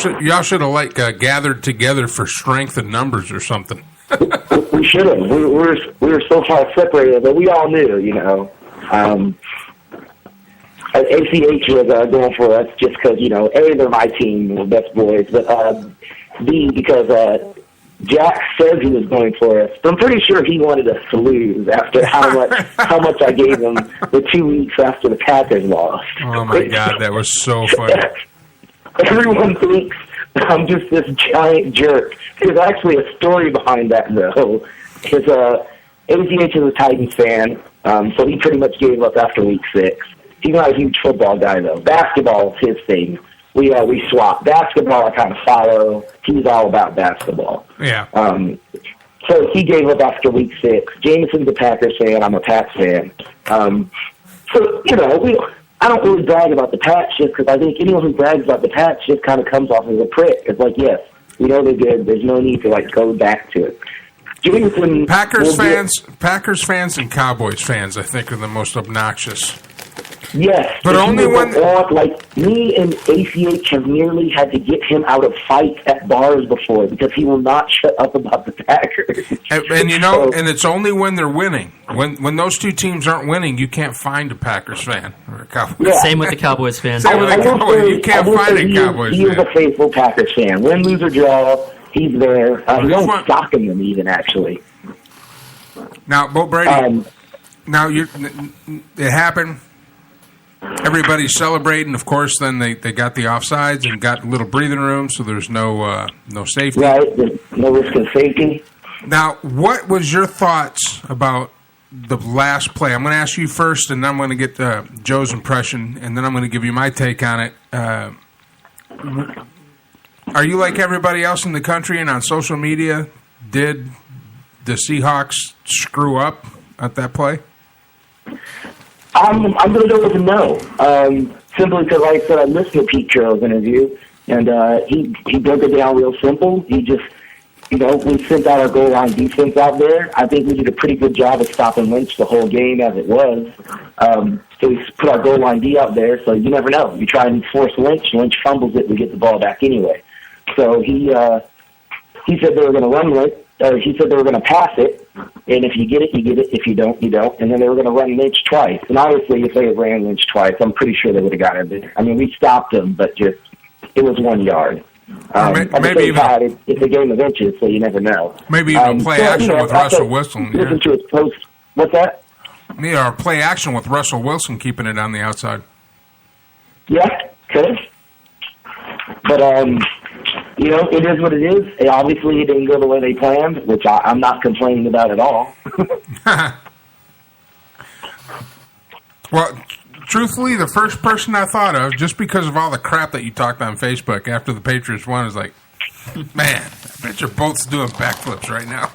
y'all should have like gathered together for strength and numbers or something. We should have. We were so far separated, but we all knew, you know. ACH was going for us just because, you know, A, they're my team, we're best boys, but B, because Jack says he was going for us. But I'm pretty sure he wanted us to lose after how much I gave him the 2 weeks after the Packers lost. Oh, my God, that was so funny. Everyone thinks I'm just this giant jerk. There's actually a story behind that, though. Because ACH is a Titans fan, so he pretty much gave up after week 6. He's not a huge football guy, though. Basketball is his thing. We swap. Basketball I kind of follow. He's all about basketball. Yeah. So he gave up after week 6. Jameson's a Packers fan. I'm a Pats fan. So, you know, I don't really brag about the Pats just because I think anyone who brags about the Pats just kind of comes off as a prick. It's like, yes, we know they're good. There's no need to, like, go back to it. Jameson Packers fans and Cowboys fans, I think, are the most obnoxious. Yes, but only when like me and ACH have nearly had to get him out of fights at bars before because he will not shut up about the Packers. And you know, and it's only when they're winning. When those two teams aren't winning, you can't find a Packers fan or a Cowboys. Yeah. Same with the Cowboys fans. You can't find a Cowboys fan. He is a faithful Packers fan. Win, lose, or draw, he's there. He don't stock him even, actually. Now, Bo Brady. Now it happened. Everybody's celebrating. Of course, then they got the offsides and got a little breathing room, so there's no safety. Right, no risk of safety. Now, what was your thoughts about the last play? I'm going to ask you first, and then I'm going to get Joe's impression, and then I'm going to give you my take on it. Are you like everybody else in the country and on social media? Did the Seahawks screw up at that play? I'm going to go with a no. Simply because, like I said, I listened to Pete Carroll's interview, and he broke it down real simple. He just, you know, we sent out our goal line defense out there. I think we did a pretty good job of stopping Lynch the whole game as it was. So we put our goal line D out there, so you never know. You try and force Lynch fumbles it, we get the ball back anyway. So he said they were going to run it. He said they were going to pass it, and if you get it, you get it. If you don't, you don't. And then they were going to run Lynch twice. And obviously, if they had ran Lynch twice, I'm pretty sure they would have got it there. I mean, we stopped them, but just it was 1 yard. Maybe even it's a game of inches, so you never know. Maybe even play action with Russell Wilson. Listen to his post. What's that? Yeah, or play action with Russell Wilson keeping it on the outside. Yeah, could. But you know, it is what it is. Obviously, it didn't go the way they planned, which I'm not complaining about at all. Well, truthfully, the first person I thought of, just because of all the crap that you talked on Facebook after the Patriots won, is like, man, I bet you're both doing backflips right now.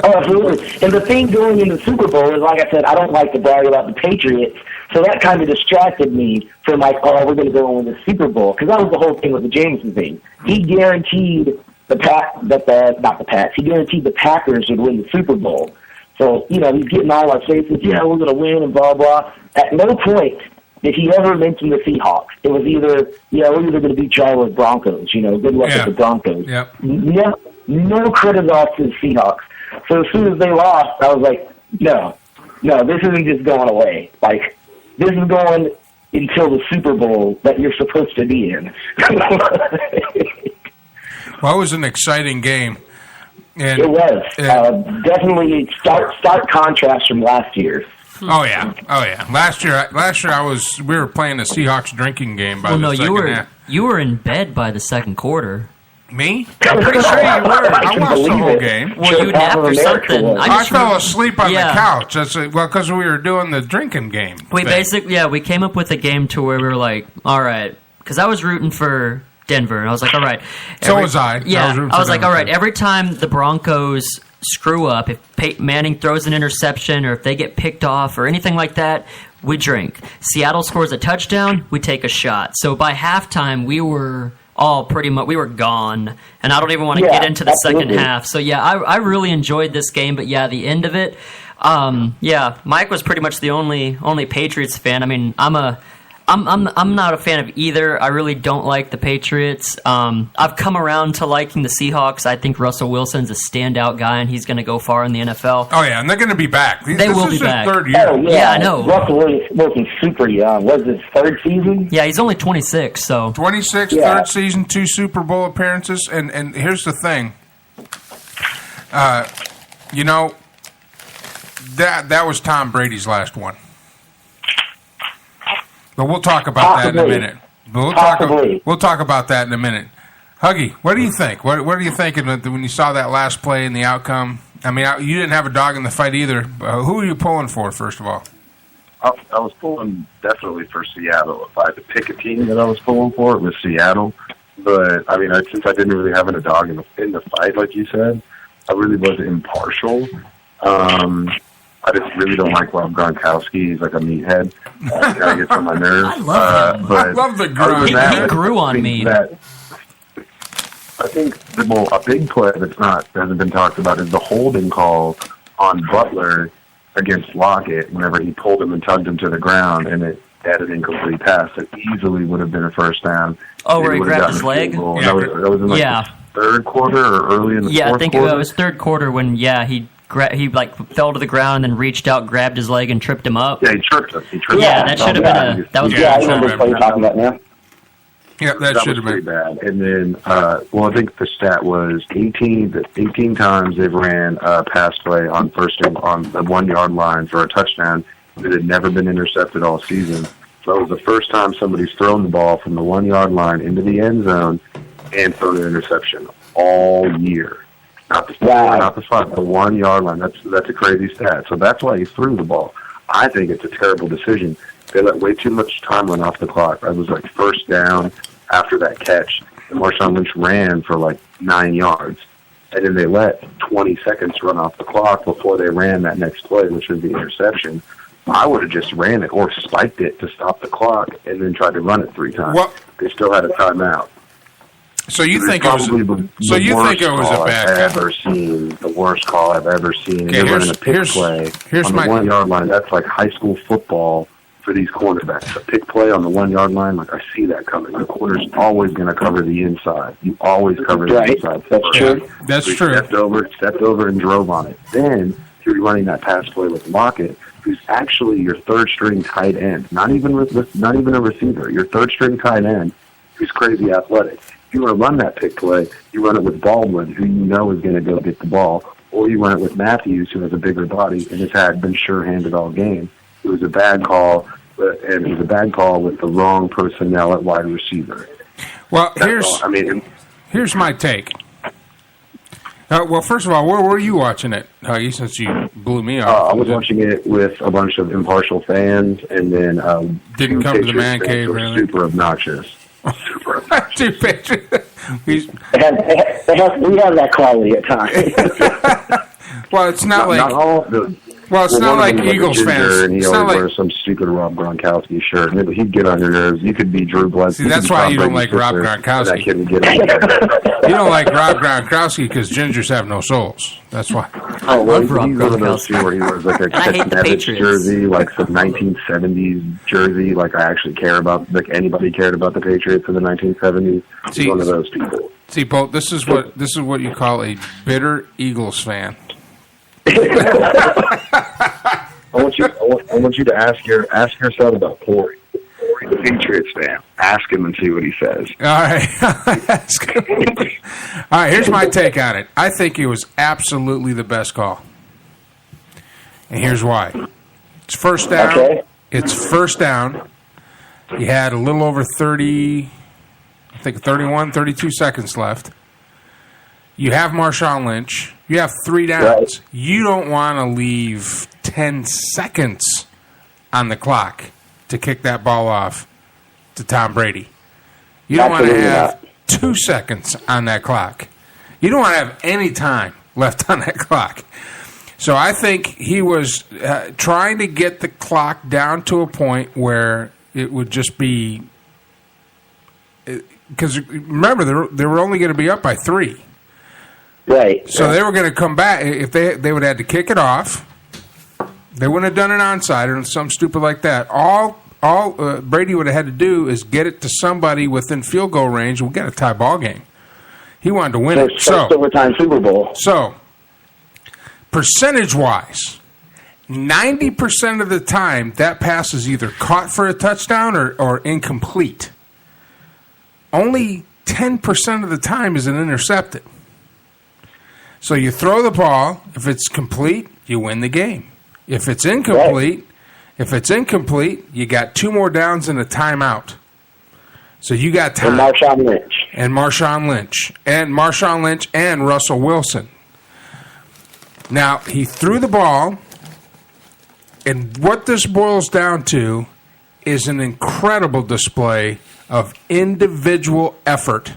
Oh, absolutely. And the thing going into the Super Bowl is, like I said, I don't like to brag about the Patriots, so that kind of distracted me from like, oh, we're going to go in the Super Bowl, because that was the whole thing with the Jameson thing. He guaranteed he guaranteed the Packers would win the Super Bowl. So, you know, he's getting all our faces, yeah, we're going to win and blah, blah. At no point did he ever mention the Seahawks. It was either, yeah, we're either going to beat y'all with Broncos, you know, good luck with the Broncos. Yep. No credit off to the Seahawks. So as soon as they lost, I was like, no, this isn't just going away. Like, this is going until the Super Bowl that you're supposed to be in. Well, it was an exciting game. And, it was. Definitely stark contrast from last year. Oh yeah. Last year we were playing a Seahawks drinking game by the second half. You were in bed by the second quarter. Me? I'm pretty sure you were. I watched the whole game. Well, you napped or something. I fell asleep on the couch. Because we were doing the drinking game. We came up with a game to where we were like, all right, because I was rooting for Denver, and I was like, all right. So was I. Yeah, I was like, all right, every time the Broncos screw up, if Peyton Manning throws an interception or if they get picked off or anything like that, we drink. Seattle scores a touchdown, we take a shot. So by halftime, we were we were gone, and I don't even want to get into the second half. So yeah, I really enjoyed this game, but yeah, the end of it, Mike was pretty much the only Patriots fan. I mean, I'm I'm not a fan of either. I really don't like the Patriots. I've come around to liking the Seahawks. I think Russell Wilson's a standout guy, and he's going to go far in the NFL. Oh yeah, and they're going to be back. They will be back. Third year. Oh, Yeah, I know. Russell Wilson's super young. Was his third season? Yeah, he's only 26, so 26, Yeah. third season, 2 Super Bowl appearances, and here's the thing. You know, that was Tom Brady's last one. But we'll talk about that in a minute. But we'll talk about that in a minute. Huggy, what do you think? What are you thinking when you saw that last play and the outcome? I mean, you didn't have a dog in the fight either. Who are you pulling for, first of all? I was pulling definitely for Seattle. If I had to pick a team that I was pulling for, it was Seattle. But, I mean, since I didn't really have a dog in the fight, like you said, I really was impartial. I just really don't like Rob Gronkowski. He's like a meathead. He gets on my nerves. I love him. I love the grunt. He grew on me. I think a big play that hasn't been talked about is the holding call on Butler against Lockett whenever he pulled him and tugged him to the ground, and it had an incomplete pass that easily would have been a first down. Oh, where he grabbed his leg? Yeah. That was in the third quarter or early in the fourth quarter? Yeah, I think it was third quarter when, he fell to the ground and then reached out, grabbed his leg, and tripped him up. Yeah, he tripped him. Yeah, that should have been that was I remember what you're talking about now. Yeah, that should have pretty been bad. And then, I think the stat was 18 times they've ran a pass play on the 1 yard line for a touchdown that had never been intercepted all season. So it was the first time somebody's thrown the ball from the 1 yard line into the end zone and thrown an interception all year. Not the 4, not the 5, the 1 yard line. That's a crazy stat. So that's why he threw the ball. I think it's a terrible decision. They let way too much time run off the clock. It was like first down after that catch, and Marshawn Lynch ran for 9 yards. And then they let 20 seconds run off the clock before they ran that next play, which was the interception. I would have just ran it or spiked it to stop the clock and then tried to run it 3 times. Well, they still had a timeout. So you think it was? So you think it was a bad call? The worst call I've ever seen. Okay, They're running a pick play on the 1 yard line. That's like high school football for these cornerbacks. A pick play on the 1 yard line, I see that coming. The corner's always going to cover the inside. You always cover the inside. That's true. That's true. Stepped over and drove on it. Then you're running that pass play with Lockett, who's actually your third string tight end. Not even a receiver. Your third string tight end, who's crazy athletic. If you want to run that pick play, you run it with Baldwin, who you know is going to go get the ball, or you run it with Matthews, who has a bigger body and has been sure-handed all game. It was a bad call, and it was a bad call with the wrong personnel at wide receiver. Well, here's my take. Well, first of all, where were you watching it, Huggy, since you blew me off? I was watching it with a bunch of impartial fans, and then didn't come to the man cave, really? Super obnoxious. Two Patriots. We have that quality at times. Well, it's not not all. It's not like Eagles fans. And he always wears some stupid Rob Gronkowski shirt. And he'd get on your nerves. You could be Drew Bledsoe. See, that's why you don't like Rob Gronkowski. That kid would get on you don't like Rob Gronkowski because gingers have no souls. That's why. Oh, well, he's one of those two where he wears like a Ketsnevich jersey, like some 1970s jersey. Like I actually care about, like anybody cared about the Patriots in the 1970s. He's one of those people. See, Bolt, this is what you call a bitter Eagles fan. I want you to ask yourself about Corey. Corey, the Patriots fan. Ask him and see what he says. All right. Ask him. All right, here's my take on it. I think it was absolutely the best call. And here's why. It's first down. Okay. It's first down. You had a little over 32 seconds left. You have Marshawn Lynch. You have 3 downs. Right. You don't want to leave 10 seconds on the clock to kick that ball off to Tom Brady. You don't want to have 2 seconds on that clock. You don't want to have any time left on that clock. So I think he was trying to get the clock down to a point where it would just be... Because remember, they were only going to be up by 3. Right. So they were going to come back. If they would have had to kick it off, they wouldn't have done an onside or something stupid like that. All all Brady would have had to do is get it to somebody within field goal range, and we got a tie ball game. He wanted to win it. First overtime Super Bowl. So, percentage-wise, 90% of the time, that pass is either caught for a touchdown or incomplete. Only 10% of the time is it intercepted. So you throw the ball. If it's complete, you win the game. If it's incomplete, you got 2 more downs and a timeout. So you got time. And Marshawn Lynch and Russell Wilson. Now, he threw the ball, and what this boils down to is an incredible display of individual effort.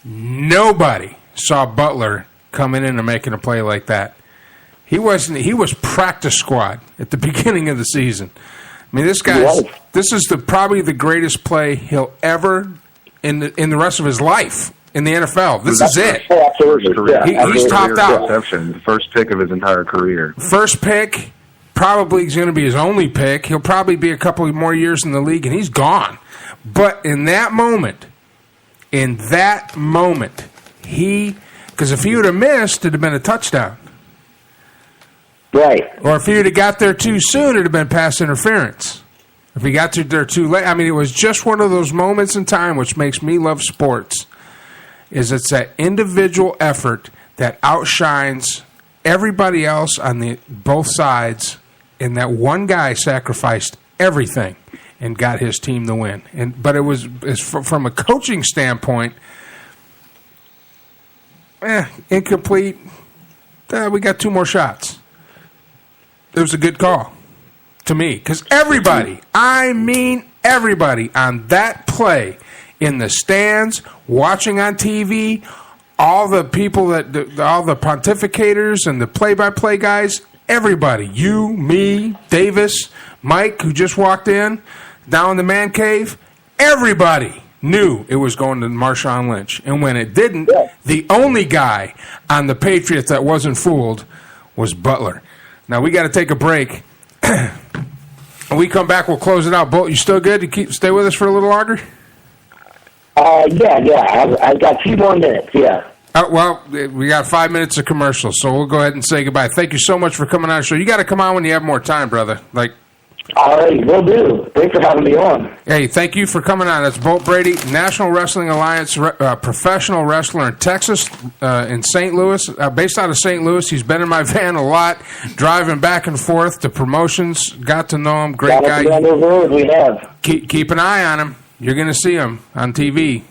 Nobody saw Butler coming in and making a play like that. He was practice squad at the beginning of the season. I mean, this is probably the greatest play he'll ever in the rest of his life in the NFL. This is it. He's topped out. The first pick of his entire career. First pick, probably is going to be his only pick. He'll probably be a couple more years in the league, and he's gone. But in that moment, because if he would have missed, it'd have been a touchdown. Right. Or if he would have got there too soon, it'd have been pass interference. If he got there too late, I mean, it was just one of those moments in time which makes me love sports. It's that individual effort that outshines everybody else on both sides, and that one guy sacrificed everything and got his team the win. But it was from a coaching standpoint, incomplete. We got 2 more shots. It was a good call to me because everybody on that play in the stands, watching on TV, all the people all the pontificators and the play-by-play guys, everybody, you, me, Davis, Mike, who just walked in, down in the man cave, everybody knew it was going to Marshawn Lynch. And when it didn't, the only guy on the Patriots that wasn't fooled was Butler. Now, we got to take a break. When we come back, we'll close it out. Bolt, you still good to stay with us for a little longer? Yeah. I've got 2 more minutes, yeah. Well, we got 5 minutes of commercials, so we'll go ahead and say goodbye. Thank you so much for coming on the show. You got to come on when you have more time, brother. All right, will do. Thanks for having me on. Hey, thank you for coming on. That's Bolt Brady, National Wrestling Alliance professional wrestler in Texas, in St. Louis, based out of St. Louis. He's been in my van a lot, driving back and forth to promotions. Got to know him. Great guy. We have. Keep an eye on him. You're going to see him on TV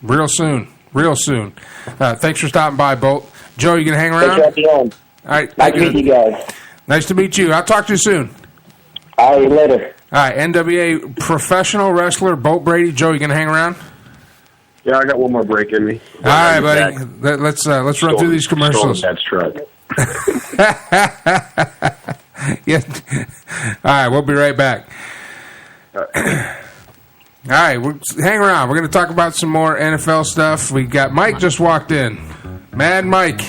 real soon. Thanks for stopping by, Bolt. Joe, you going to hang around? Thanks for having me on. All right. Nice to meet you guys. Nice to meet you. I'll talk to you soon. All right, later. All right, NWA professional wrestler Bolt Brady. Joe, you going to hang around? Yeah, I got one more break in me. All right, buddy. Let's run through these commercials. That's truck. Yeah. All right, we'll be right back. All right, hang around. We're going to talk about some more NFL stuff. We got Mike just walked in. Mad Mike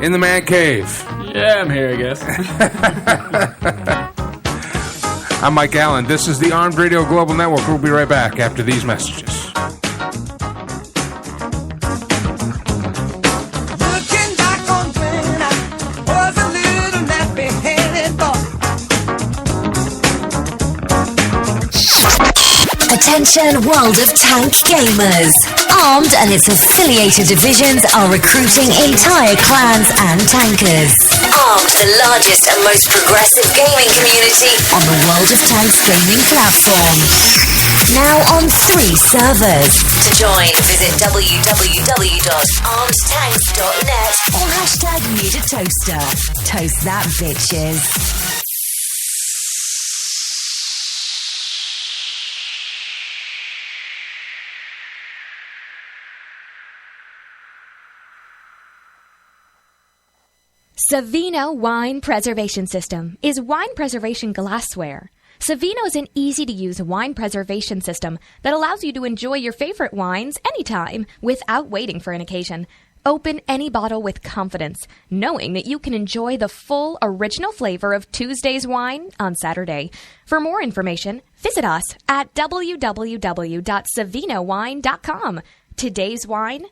in the man cave. Yeah, I'm here, I guess. I'm Mike Allen. This is the Armed Radio Global Network. We'll be right back after these messages. Attention World of Tank gamers. Armed and its affiliated divisions are recruiting entire clans and tankers. Armed, the largest and most progressive gaming community on the World of Tanks gaming platform. Now on 3 servers. To join, visit www.armedtanks.net or #NeedAToaster. Toast that, bitches. Savino Wine Preservation System is wine preservation glassware. Savino is an easy-to-use wine preservation system that allows you to enjoy your favorite wines anytime without waiting for an occasion. Open any bottle with confidence, knowing that you can enjoy the full original flavor of Tuesday's wine on Saturday. For more information, visit us at www.savinowine.com. Today's wine,